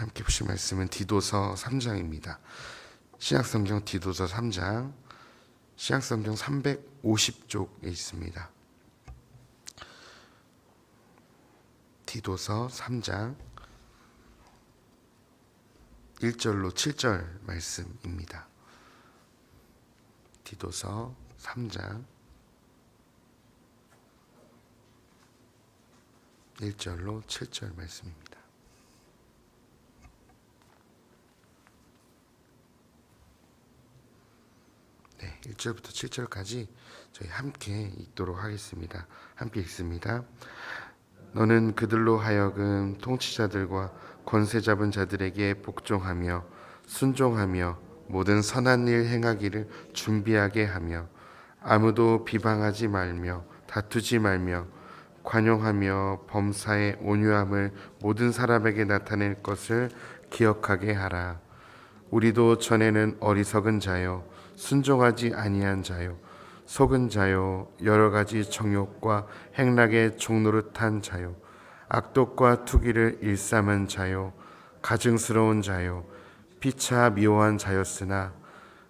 함께 보실 말씀은 디도서 3장입니다. 신약성경 디도서 3장, 신약성경 350쪽에 있습니다. 디도서 3장 1절로 7절 말씀입니다. 디도서 3장 1절로 7절 말씀입니다. 네, 1절부터 7절까지 저희 함께 읽도록 하겠습니다. 함께 읽습니다. 너는 그들로 하여금 통치자들과 권세 잡은 자들에게 복종하며 순종하며 모든 선한 일 행하기를 준비하게 하며 아무도 비방하지 말며 다투지 말며 관용하며 범사의 온유함을 모든 사람에게 나타낼 것을 기억하게 하라. 우리도 전에는 어리석은 자요 순종하지 아니한 자요 속은 자요 여러 가지 정욕과 행락의 종노릇한 자요 악독과 투기를 일삼은 자요 가증스러운 자요 피차 미워한 자였으나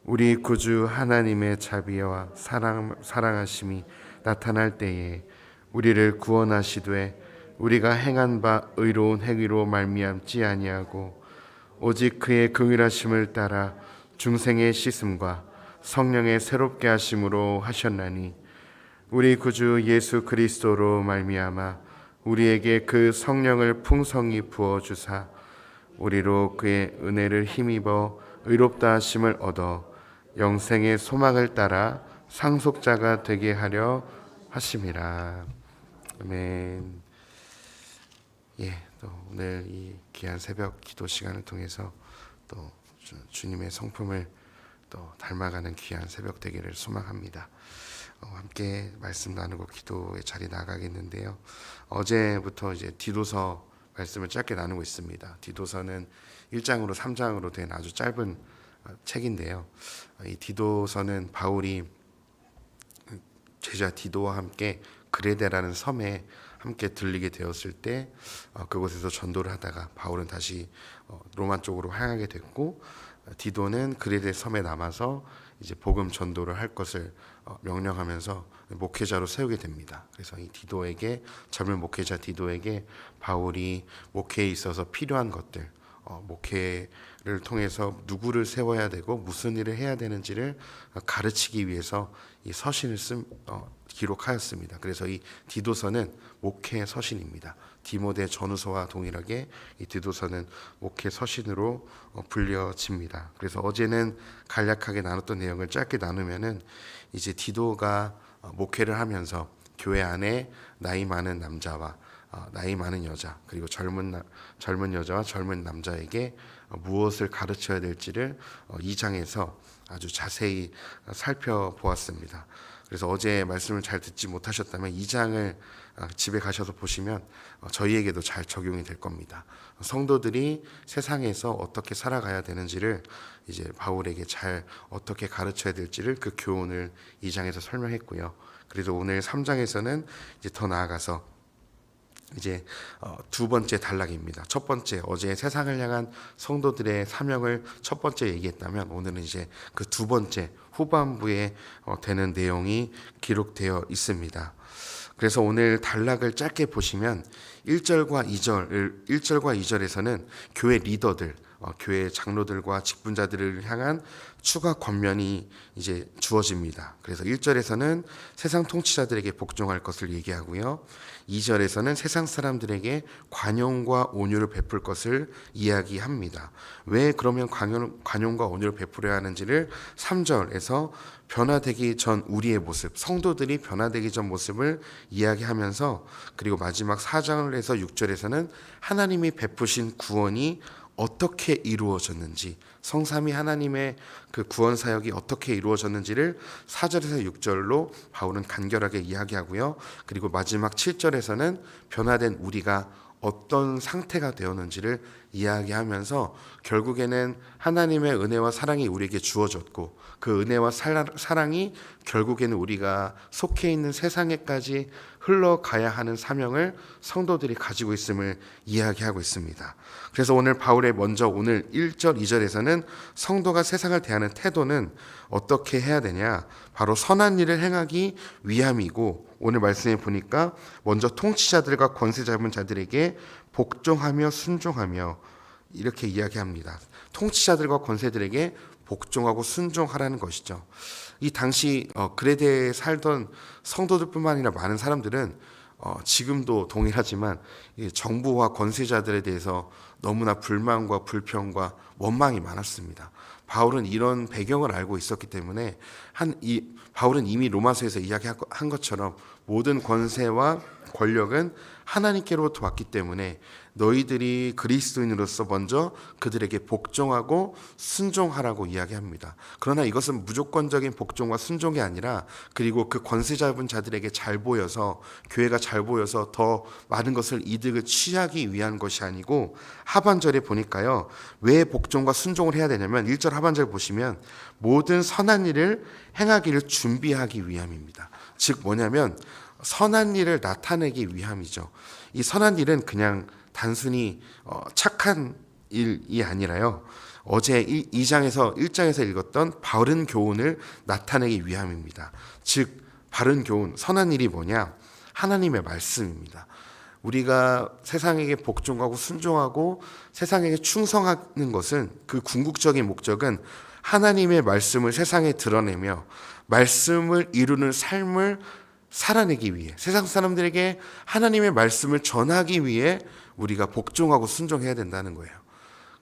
우리 구주 하나님의 자비와 사랑하심이 나타날 때에 우리를 구원하시되 우리가 행한 바 의로운 행위로 말미암지 아니하고 오직 그의 긍휼하심을 따라 중생의 씻음과 성령의 새롭게 하심으로 하셨나니 우리 구주 예수 그리스도로 말미암아 우리에게 그 성령을 풍성히 부어 주사 우리로 그의 은혜를 힘입어 의롭다 하심을 얻어 영생의 소망을 따라 상속자가 되게 하려 하심이라. 아멘. 또 오늘 이 귀한 새벽 기도 시간을 통해서 또 주님의 성품을 또 닮아가는 귀한 새벽 되기를 소망합니다. 함께 말씀 나누고 기도의 자리 나가겠는데요. 어제부터 이제 디도서 말씀을 짧게 나누고 있습니다. 디도서는 1장으로 3장으로 된 아주 짧은 책인데요. 이 디도서는 바울이 제자 디도와 함께 그레데라는 섬에 함께 들리게 되었을 때 그곳에서 전도를 하다가 바울은 다시 로마 쪽으로 향하게 됐고 디도는 그레데 섬에 남아서 이제 복음 전도를 할 것을 명령하면서 목회자로 세우게 됩니다. 그래서 이 디도에게 젊은 목회자 디도에게 바울이 목회에 있어서 필요한 것들, 목회를 통해서 누구를 세워야 되고 무슨 일을 해야 되는지를 가르치기 위해서 이 서신을 기록하였습니다. 그래서 이 디도서는 목회 서신입니다. 디모데 전후서와 동일하게 이 디도서는 목회 서신으로 불려집니다. 그래서 어제는 간략하게 나눴던 내용을 짧게 나누면은 이제 디도가 목회를 하면서 교회 안에 나이 많은 남자와 나이 많은 여자 그리고 젊은 여자와 젊은 남자에게 무엇을 가르쳐야 될지를 2장에서 아주 자세히 살펴보았습니다. 그래서 어제 말씀을 잘 듣지 못하셨다면 2장을 집에 가셔서 보시면 저희에게도 잘 적용이 될 겁니다. 성도들이 세상에서 어떻게 살아가야 되는지를 이제 바울에게 잘 어떻게 가르쳐야 될지를 그 교훈을 2장에서 설명했고요. 그래서 오늘 3장에서는 이제 더 나아가서 이제 두 번째 단락입니다. 첫 번째 어제 세상을 향한 성도들의 사명을 첫 번째 얘기했다면 오늘은 이제 그 두 번째 후반부에 되는 내용이 기록되어 있습니다. 그래서 오늘 단락을 짧게 보시면 1절과 2절에서는 교회 리더들, 교회 장로들과 직분자들을 향한 추가 권면이 이제 주어집니다. 그래서 1절에서는 세상 통치자들에게 복종할 것을 얘기하고요. 2절에서는 세상 사람들에게 관용과 온유를 베풀 것을 이야기합니다. 왜 그러면 관용과 온유를 베풀어야 하는지를 3절에서 변화되기 전 우리의 모습, 성도들이 변화되기 전 모습을 이야기하면서 그리고 마지막 4장을 해서 6절에서는 하나님이 베푸신 구원이 어떻게 이루어졌는지, 성삼위 하나님의 그 구원 사역이 어떻게 이루어졌는지를 4절에서 6절로 바울은 간결하게 이야기하고요. 그리고 마지막 7절에서는 변화된 우리가 어떤 상태가 되었는지를 이야기하면서 결국에는 하나님의 은혜와 사랑이 우리에게 주어졌고 그 은혜와 사랑이 결국에는 우리가 속해 있는 세상에까지 흘러가야 하는 사명을 성도들이 가지고 있음을 이야기하고 있습니다. 그래서 오늘 바울의 먼저 오늘 1절 2절에서는 성도가 세상을 대하는 태도는 어떻게 해야 되냐, 바로 선한 일을 행하기 위함이고, 오늘 말씀에 보니까 먼저 통치자들과 권세 잡은 자들에게 복종하며 순종하며 이렇게 이야기합니다. 통치자들과 권세들에게 복종하고 순종하라는 것이죠. 이 당시 그레데에 살던 성도들뿐만 아니라 많은 사람들은 지금도 동일하지만 정부와 권세자들에 대해서 너무나 불만과 불평과 원망이 많았습니다. 바울은 이런 배경을 알고 있었기 때문에 바울은 이미 로마서에서 이야기한 것처럼 모든 권세와 권력은 하나님께로부터 왔기 때문에 너희들이 그리스도인으로서 먼저 그들에게 복종하고 순종하라고 이야기합니다. 그러나 이것은 무조건적인 복종과 순종이 아니라, 그리고 그 권세 잡은 자들에게 잘 보여서, 교회가 잘 보여서 더 많은 것을 이득을 취하기 위한 것이 아니고, 하반절에 보니까요, 왜 복종과 순종을 해야 되냐면 1절 하반절 보시면 모든 선한 일을 행하기를 준비하기 위함입니다. 즉 뭐냐면 선한 일을 나타내기 위함이죠. 이 선한 일은 그냥 단순히 착한 일이 아니라요, 어제 1장에서 읽었던 바른 교훈을 나타내기 위함입니다. 즉 바른 교훈, 선한 일이 뭐냐? 하나님의 말씀입니다. 우리가 세상에게 복종하고 순종하고 세상에게 충성하는 것은, 그 궁극적인 목적은 하나님의 말씀을 세상에 드러내며 말씀을 이루는 삶을 살아내기 위해, 세상 사람들에게 하나님의 말씀을 전하기 위해 우리가 복종하고 순종해야 된다는 거예요.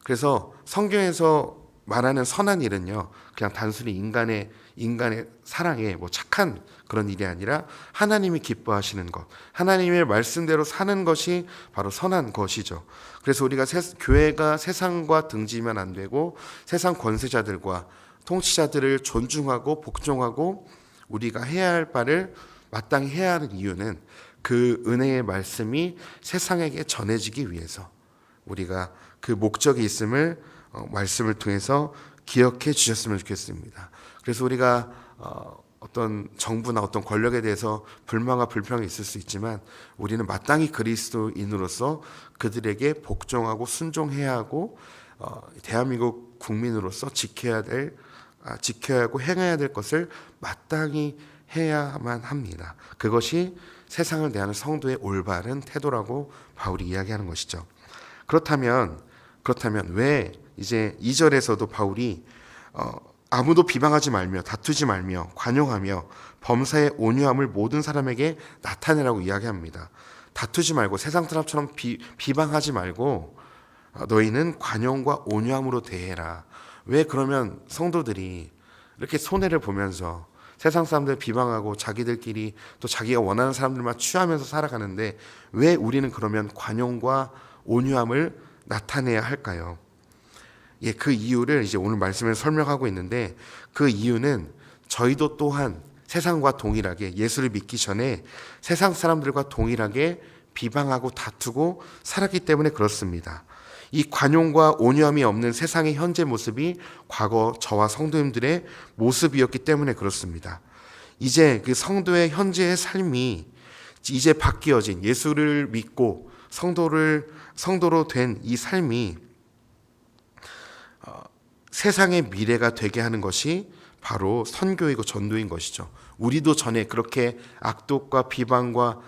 그래서 성경에서 말하는 선한 일은요, 그냥 단순히 인간의 사랑에 착한 그런 일이 아니라 하나님이 기뻐하시는 것, 하나님의 말씀대로 사는 것이 바로 선한 것이죠. 그래서 우리가 교회가 세상과 등지면 안 되고 세상 권세자들과 통치자들을 존중하고 복종하고 우리가 해야 할 바를 마땅히 해야 하는 이유는, 그 은혜의 말씀이 세상에게 전해지기 위해서 우리가 그 목적이 있음을 말씀을 통해서 기억해 주셨으면 좋겠습니다. 그래서 우리가 어떤 정부나 어떤 권력에 대해서 불만과 불평이 있을 수 있지만, 우리는 마땅히 그리스도인으로서 그들에게 복종하고 순종해야 하고, 대한민국 국민으로서 지켜야 하고 행해야 될 것을 마땅히 해야만 합니다. 그것이 세상을 대하는 성도의 올바른 태도라고 바울이 이야기하는 것이죠. 그렇다면 왜 이제 2절에서도 바울이 아무도 비방하지 말며 다투지 말며 관용하며 범사의 온유함을 모든 사람에게 나타내라고 이야기합니다. 다투지 말고 세상 사람처럼 비방하지 말고 너희는 관용과 온유함으로 대해라. 왜 그러면 성도들이 이렇게 손해를 보면서 세상 사람들 비방하고 자기들끼리 또 자기가 원하는 사람들만 취하면서 살아가는데, 왜 우리는 그러면 관용과 온유함을 나타내야 할까요? 그 이유를 이제 오늘 말씀을 설명하고 있는데, 그 이유는 저희도 또한 세상과 동일하게, 예수를 믿기 전에 세상 사람들과 동일하게 비방하고 다투고 살았기 때문에 그렇습니다. 이 관용과 온유함이 없는 세상의 현재 모습이 과거 저와 성도님들의 모습이었기 때문에 그렇습니다. 이제 그 성도의 현재의 삶이 이제 바뀌어진, 예수를 믿고 성도로 된 이 삶이 세상의 미래가 되게 하는 것이 바로 선교이고 전도인 것이죠. 우리도 전에 그렇게 악독과 비방과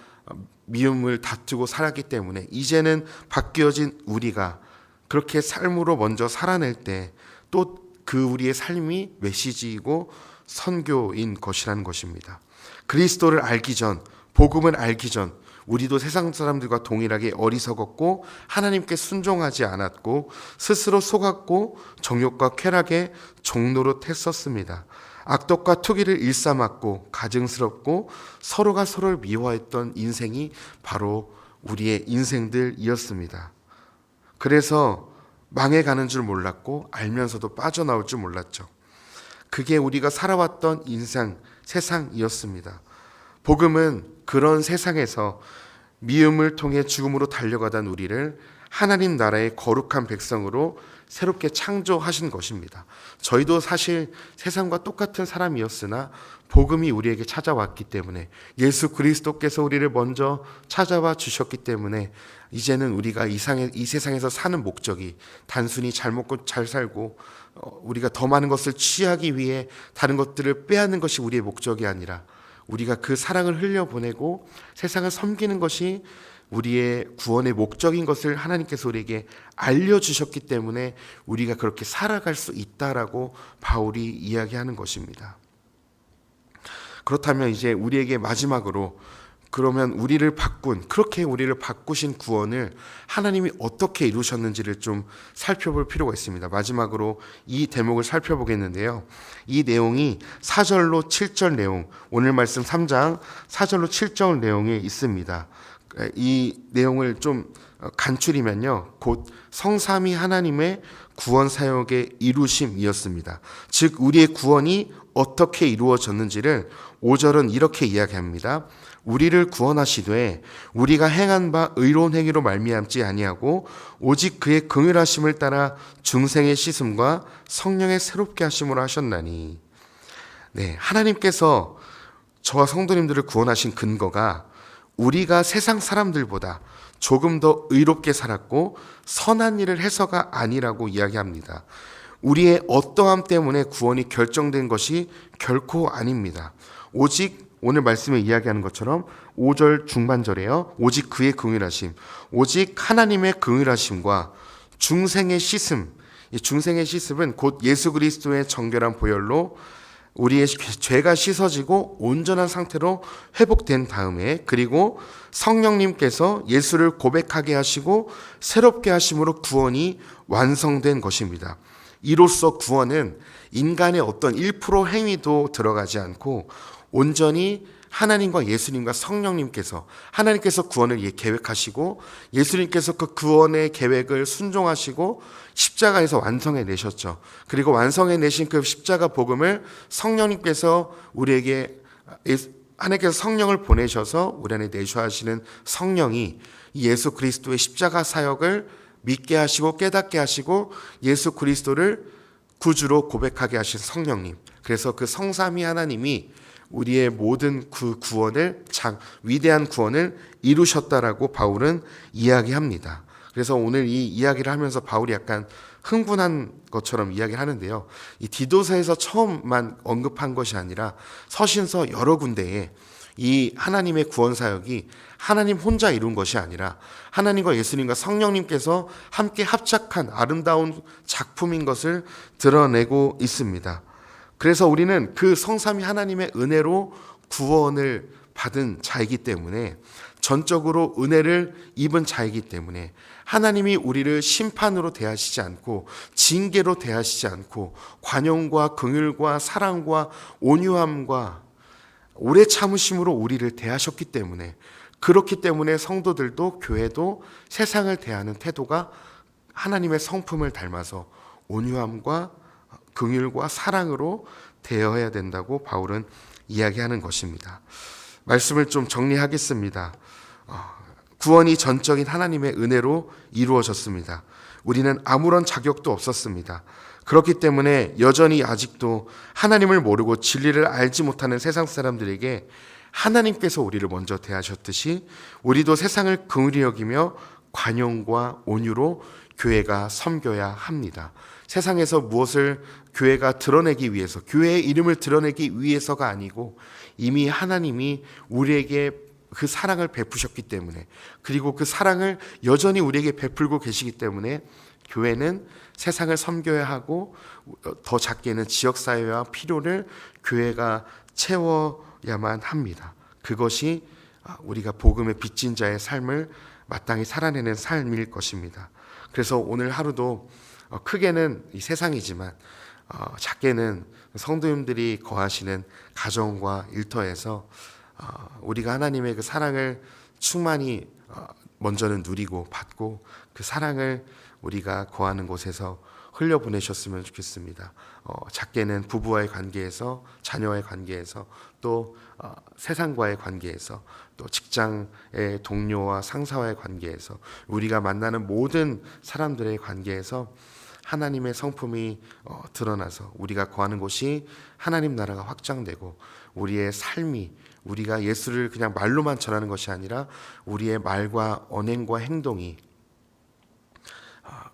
미움을 다투고 살았기 때문에 이제는 바뀌어진 우리가 그렇게 삶으로 먼저 살아낼 때 또 그 우리의 삶이 메시지이고 선교인 것이라는 것입니다. 그리스도를 알기 전, 복음을 알기 전 우리도 세상 사람들과 동일하게 어리석었고 하나님께 순종하지 않았고 스스로 속았고 정욕과 쾌락에 종노릇했었습니다. 악독과 투기를 일삼았고 가증스럽고 서로가 서로를 미워했던 인생이 바로 우리의 인생들이었습니다. 그래서 망해가는 줄 몰랐고 알면서도 빠져나올 줄 몰랐죠. 그게 우리가 살아왔던 인생, 세상이었습니다. 복음은 그런 세상에서 미움을 통해 죽음으로 달려가던 우리를 하나님 나라의 거룩한 백성으로 새롭게 창조하신 것입니다. 저희도 사실 세상과 똑같은 사람이었으나 복음이 우리에게 찾아왔기 때문에, 예수 그리스도께서 우리를 먼저 찾아와 주셨기 때문에 이제는 우리가 이 세상에서 사는 목적이 단순히 잘 먹고 잘 살고 우리가 더 많은 것을 취하기 위해 다른 것들을 빼앗는 것이 우리의 목적이 아니라, 우리가 그 사랑을 흘려보내고 세상을 섬기는 것이 우리의 구원의 목적인 것을 하나님께서 우리에게 알려주셨기 때문에 우리가 그렇게 살아갈 수 있다라고 바울이 이야기하는 것입니다. 그렇다면 이제 우리에게 마지막으로, 그러면 그렇게 우리를 바꾸신 구원을 하나님이 어떻게 이루셨는지를 좀 살펴볼 필요가 있습니다. 마지막으로 이 대목을 살펴보겠는데요. 이 내용이 4절로 7절 내용, 오늘 말씀 3장 4절로 7절 내용에 있습니다. 이 내용을 좀 간추리면요, 곧 성삼위 하나님의 구원 사역의 이루심이었습니다. 즉 우리의 구원이 어떻게 이루어졌는지를 5절은 이렇게 이야기합니다. 우리를 구원하시되 우리가 행한 바 의로운 행위로 말미암지 아니하고 오직 그의 긍휼하심을 따라 중생의 씻음과 성령의 새롭게 하심으로 하셨나니. 네, 하나님께서 저와 성도님들을 구원하신 근거가 우리가 세상 사람들보다 조금 더 의롭게 살았고 선한 일을 해서가 아니라고 이야기합니다. 우리의 어떠함 때문에 구원이 결정된 것이 결코 아닙니다. 오직 오늘 말씀에 이야기하는 것처럼 5절 중반절에요, 오직 그의 긍휼하심, 오직 하나님의 긍휼하심과 중생의 씻음. 이 중생의 씻음은 곧 예수 그리스도의 정결한 보혈로 우리의 죄가 씻어지고 온전한 상태로 회복된 다음에, 그리고 성령님께서 예수를 고백하게 하시고 새롭게 하심으로 구원이 완성된 것입니다. 이로써 구원은 인간의 어떤 1% 행위도 들어가지 않고 온전히 하나님과 예수님과 성령님께서, 하나님께서 구원을 계획하시고 예수님께서 그 구원의 계획을 순종하시고 십자가에서 완성해 내셨죠. 그리고 완성해 내신 그 십자가 복음을 성령님께서 우리에게, 하나님께서 성령을 보내셔서 우리 안에 내주하시는 성령이 예수 그리스도의 십자가 사역을 믿게 하시고 깨닫게 하시고 예수 그리스도를 구주로 고백하게 하신 성령님, 그래서 그 성삼위 하나님이 우리의 모든 그 구원을, 위대한 구원을 이루셨다라고 바울은 이야기합니다. 그래서 오늘 이 이야기를 하면서 바울이 약간 흥분한 것처럼 이야기를 하는데요, 이 디도서에서 처음만 언급한 것이 아니라 서신서 여러 군데에 이 하나님의 구원 사역이 하나님 혼자 이룬 것이 아니라 하나님과 예수님과 성령님께서 함께 합작한 아름다운 작품인 것을 드러내고 있습니다. 그래서 우리는 그 성삼위 하나님의 은혜로 구원을 받은 자이기 때문에, 전적으로 은혜를 입은 자이기 때문에 하나님이 우리를 심판으로 대하시지 않고 징계로 대하시지 않고 관용과 긍휼과 사랑과 온유함과 오래 참으심으로 우리를 대하셨기 때문에, 그렇기 때문에 성도들도 교회도 세상을 대하는 태도가 하나님의 성품을 닮아서 온유함과 긍휼과 사랑으로 대해야 된다고 바울은 이야기하는 것입니다. 말씀을 좀 정리하겠습니다. 구원이 전적인 하나님의 은혜로 이루어졌습니다. 우리는 아무런 자격도 없었습니다. 그렇기 때문에 여전히 아직도 하나님을 모르고 진리를 알지 못하는 세상 사람들에게 하나님께서 우리를 먼저 대하셨듯이 우리도 세상을 긍휼히 여기며 관용과 온유로 교회가 섬겨야 합니다. 세상에서 무엇을 교회가 드러내기 위해서, 교회의 이름을 드러내기 위해서가 아니고 이미 하나님이 우리에게 그 사랑을 베푸셨기 때문에, 그리고 그 사랑을 여전히 우리에게 베풀고 계시기 때문에 교회는 세상을 섬겨야 하고, 더 작게는 지역사회와 필요를 교회가 채워야만 합니다. 그것이 우리가 복음의 빚진 자의 삶을 마땅히 살아내는 삶일 것입니다. 그래서 오늘 하루도 크게는 이 세상이지만 작게는 성도님들이 거하시는 가정과 일터에서 우리가 하나님의 그 사랑을 충만히 먼저는 누리고 받고, 그 사랑을 우리가 거하는 곳에서 흘려보내셨으면 좋겠습니다. 작게는 부부와의 관계에서, 자녀와의 관계에서, 또 세상과의 관계에서, 또 직장의 동료와 상사와의 관계에서, 우리가 만나는 모든 사람들의 관계에서 하나님의 성품이 드러나서 우리가 거하는 곳이 하나님 나라가 확장되고, 우리의 삶이, 우리가 예수를 그냥 말로만 전하는 것이 아니라 우리의 말과 언행과 행동이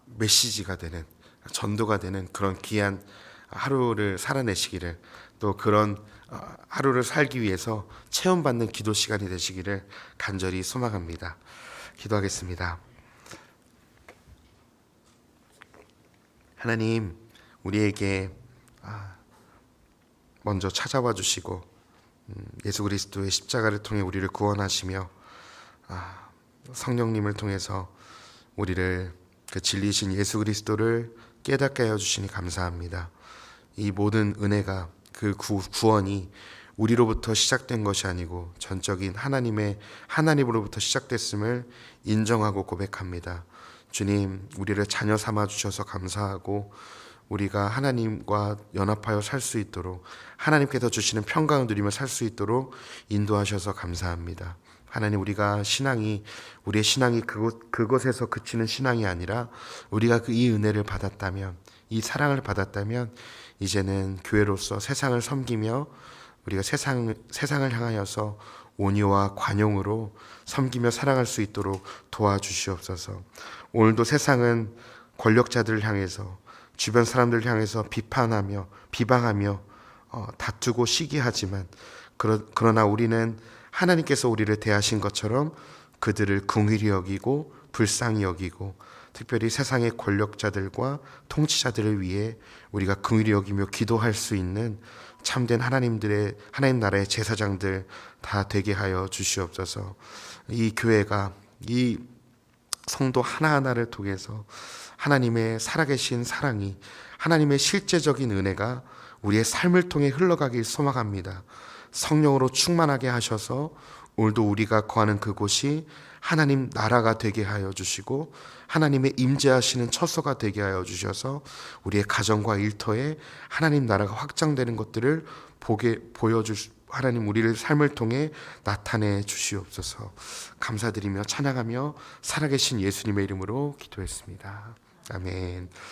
메시지가 되는, 전도가 되는 그런 귀한 하루를 살아내시기를, 또 그런 하루를 살기 위해서 체험받는 기도 시간이 되시기를 간절히 소망합니다. 기도하겠습니다. 하나님, 우리에게 먼저 찾아와 주시고 예수 그리스도의 십자가를 통해 우리를 구원하시며 성령님을 통해서 우리를 그 진리이신 예수 그리스도를 깨닫게 하여 주시니 감사합니다. 이 모든 은혜가, 그 구원이 우리로부터 시작된 것이 아니고 전적인 하나님으로부터 시작됐음을 인정하고 고백합니다. 주님, 우리를 자녀 삼아 주셔서 감사하고, 우리가 하나님과 연합하여 살 수 있도록, 하나님께서 주시는 평강을 누리며 살 수 있도록 인도하셔서 감사합니다. 하나님, 우리의 신앙이 그것에서 그치는 신앙이 아니라, 우리가 이 은혜를 받았다면, 이 사랑을 받았다면, 이제는 교회로서 세상을 섬기며 우리가 세상을 향하여서 온유와 관용으로 섬기며 살아갈 수 있도록 도와주시옵소서. 오늘도 세상은 권력자들을 향해서, 주변 사람들을 향해서 비판하며 비방하며 다투고 시기하지만, 그러나 우리는 하나님께서 우리를 대하신 것처럼 그들을 긍휼히 여기고 불쌍히 여기고, 특별히 세상의 권력자들과 통치자들을 위해 우리가 긍휼히 여기며 기도할 수 있는 참된 하나님 나라의 제사장들 다 되게 하여 주시옵소서. 이 교회가, 이 성도 하나하나를 통해서 하나님의 살아계신 사랑이, 하나님의 실제적인 은혜가 우리의 삶을 통해 흘러가길 소망합니다. 성령으로 충만하게 하셔서 오늘도 우리가 거하는 그곳이 하나님 나라가 되게 하여 주시고, 하나님의 임재하시는 처소가 되게 하여 주셔서 우리의 가정과 일터에 하나님 나라가 확장되는 것들을 하나님, 우리를 삶을 통해 나타내 주시옵소서. 감사드리며 찬양하며 살아계신 예수님의 이름으로 기도했습니다. 아멘.